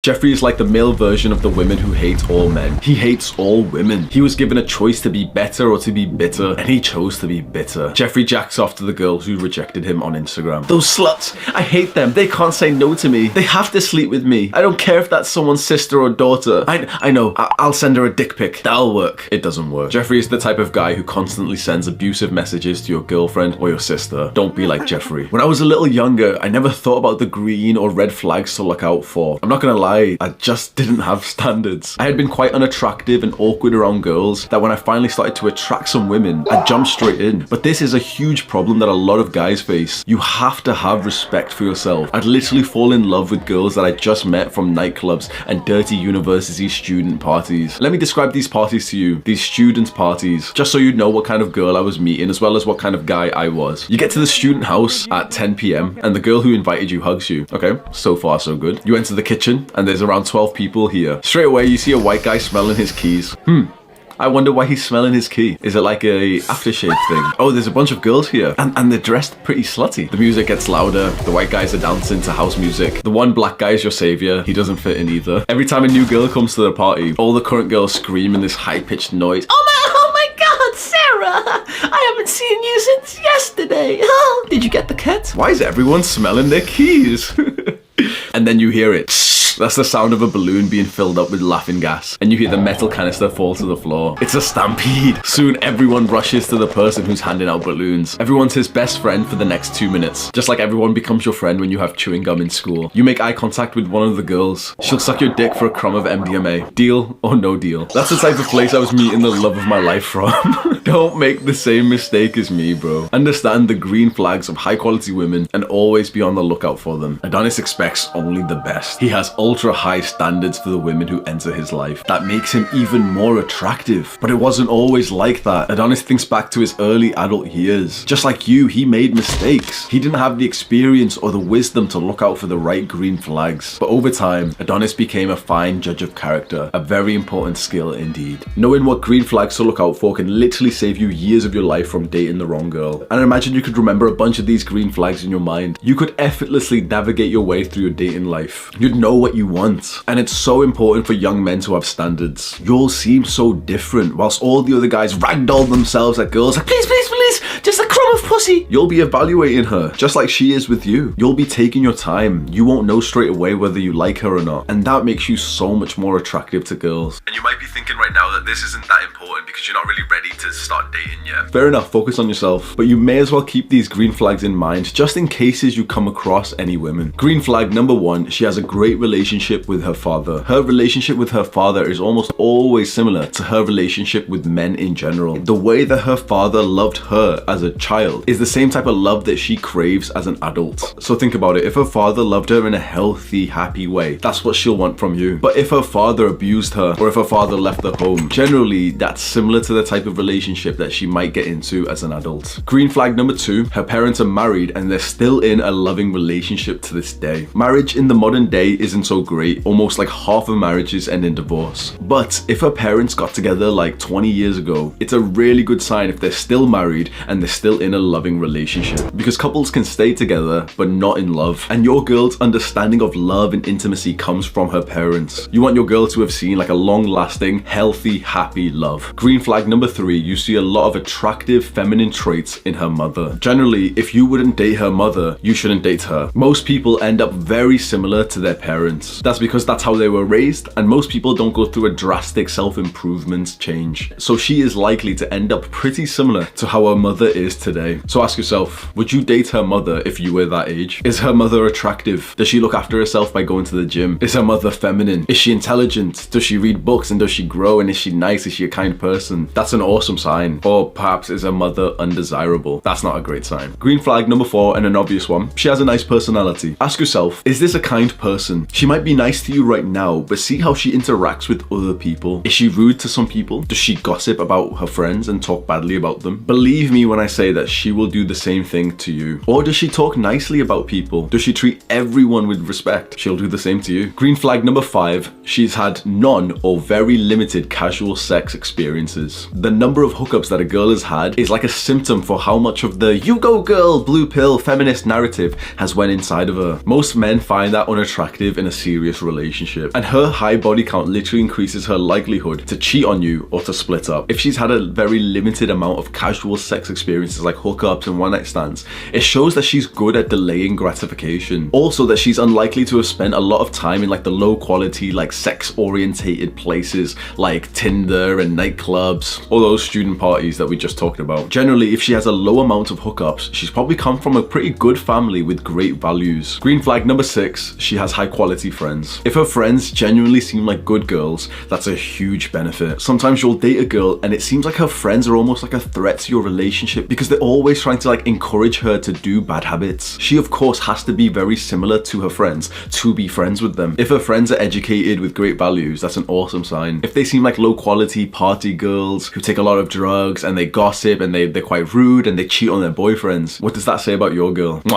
Jeffrey is like the male version of the women who hate all men. He hates all women. He was given a choice to be better or to be bitter, and he chose to be bitter. Jeffrey jacks off to the girls who rejected him on Instagram. Those sluts, I hate them. They can't say no to me. They have to sleep with me. I don't care if that's someone's sister or daughter. I know, I'll send her a dick pic. That'll work. It doesn't work. Jeffrey is the type of guy who constantly sends abusive messages to your girlfriend or your sister. Don't be like Jeffrey. When I was a little younger, I never thought about the green or red flags to look out for. I'm not gonna lie, I just didn't have standards. I had been quite unattractive and awkward around girls that when I finally started to attract some women, I jumped straight in. But this is a huge problem that a lot of guys face. You have to have respect for yourself. I'd literally fall in love with girls that I just met from nightclubs and dirty university student parties. Let me describe these parties to you, these student parties, just so you know what kind of girl I was meeting as well as what kind of guy I was. You get to the student house at 10 p.m. and the girl who invited you hugs you. Okay, so far so good. You enter the kitchen and there's around 12 people here. Straight away you see a white guy smelling his keys. I wonder why he's smelling his key. Is it like a aftershave thing? Oh, there's a bunch of girls here and they're dressed pretty slutty. The music gets louder. The white guys are dancing to house music. The one black guy is your savior. He doesn't fit in either. Every time a new girl comes to the party, all the current girls scream in this high-pitched noise. Oh my God, Sarah! I haven't seen you since yesterday. Oh, did you get the cat? Why is everyone smelling their keys? And then you hear it. That's the sound of a balloon being filled up with laughing gas, and you hear the metal canister fall to the floor. It's a stampede. Soon everyone rushes to the person who's handing out balloons. Everyone's his best friend for the next 2 minutes. Just like everyone becomes your friend when you have chewing gum in school. You make eye contact with one of the girls. She'll suck your dick for a crumb of MDMA. Deal or no deal? That's the type of place I was meeting the love of my life from. Don't make the same mistake as me, bro. Understand the green flags of high quality women and always be on the lookout for them. Adonis expects only the best. He has ultra high standards for the women who enter his life. That makes him even more attractive. But it wasn't always like that. Adonis thinks back to his early adult years. Just like you, he made mistakes. He didn't have the experience or the wisdom to look out for the right green flags. But over time, Adonis became a fine judge of character, a very important skill indeed. Knowing what green flags to look out for can literally save you years of your life from dating the wrong girl. And I imagine you could remember a bunch of these green flags in your mind. You could effortlessly navigate your way through your dating life. You'd know what you want. And it's so important for young men to have standards. You'll seem so different whilst all the other guys ragdoll themselves at girls like, please, please, please, just a crumb of pussy. You'll be evaluating her just like she is with you. You'll be taking your time. You won't know straight away whether you like her or not. And that makes you so much more attractive to girls. And you might be thinking right now that this isn't that important because you're not really ready to start dating yet. Fair enough, focus on yourself. But you may as well keep these green flags in mind just in cases you come across any women. Green flag number 1, she has a great relationship with her father. Her relationship with her father is almost always similar to her relationship with men in general. The way that her father loved her as a child is the same type of love that she craves as an adult. So think about it. If her father loved her in a healthy, happy way, that's what she'll want from you. But if her father abused her or if her father left the home, generally that's similar to the type of relationship that she might get into as an adult. Green flag number 2, her parents are married and they're still in a loving relationship to this day. Marriage in the modern day isn't so great. Almost like half of marriages end in divorce. But if her parents got together like 20 years ago, it's a really good sign if they're still married and they're still in a loving relationship. Because couples can stay together but not in love. And your girl's understanding of love and intimacy comes from her parents. You want your girl to have seen like a long-lasting, healthy, happy love. Green flag number 3, you see a lot of attractive feminine traits in her mother. Generally, if you wouldn't date her mother, you shouldn't date her. Most people end up very similar to their parents. That's because that's how they were raised, and most people don't go through a drastic self-improvement change. So she is likely to end up pretty similar to how her mother is today. So ask yourself, would you date her mother if you were that age? Is her mother attractive? Does she look after herself by going to the gym? Is her mother feminine? Is she intelligent? Does she read books and does she grow? And is she nice? Is she a kind person? That's an awesome sign. Or perhaps is her mother undesirable? That's not a great sign. Green flag number 4, and an obvious one, she has a nice personality. Ask yourself, is this a kind person? She might be nice to you right now, but see how she interacts with other people. Is she rude to some people? Does she gossip about her friends and talk badly about them? Believe me when I say that she she will do the same thing to you? Or does she talk nicely about people? Does she treat everyone with respect? She'll do the same to you. Green flag number 5, she's had none or very limited casual sex experiences. The number of hookups that a girl has had is like a symptom for how much of the "you go girl, blue pill" feminist narrative has went inside of her. Most men find that unattractive in a serious relationship, and her high body count literally increases her likelihood to cheat on you or to split up. If she's had a very limited amount of casual sex experiences like hookups and one-night stands, it shows that she's good at delaying gratification. Also that she's unlikely to have spent a lot of time in like the low quality, like sex orientated places like Tinder and nightclubs, or those student parties that we just talked about. Generally, if she has a low amount of hookups, she's probably come from a pretty good family with great values. Green flag number 6, she has high quality friends. If her friends genuinely seem like good girls, that's a huge benefit. Sometimes you'll date a girl and it seems like her friends are almost like a threat to your relationship because they're always trying to like encourage her to do bad habits. She of course has to be very similar to her friends to be friends with them. If her friends are educated with great values, that's an awesome sign. If they seem like low quality party girls who take a lot of drugs and they gossip and they're quite rude and they cheat on their boyfriends, what does that say about your girl? Mwah.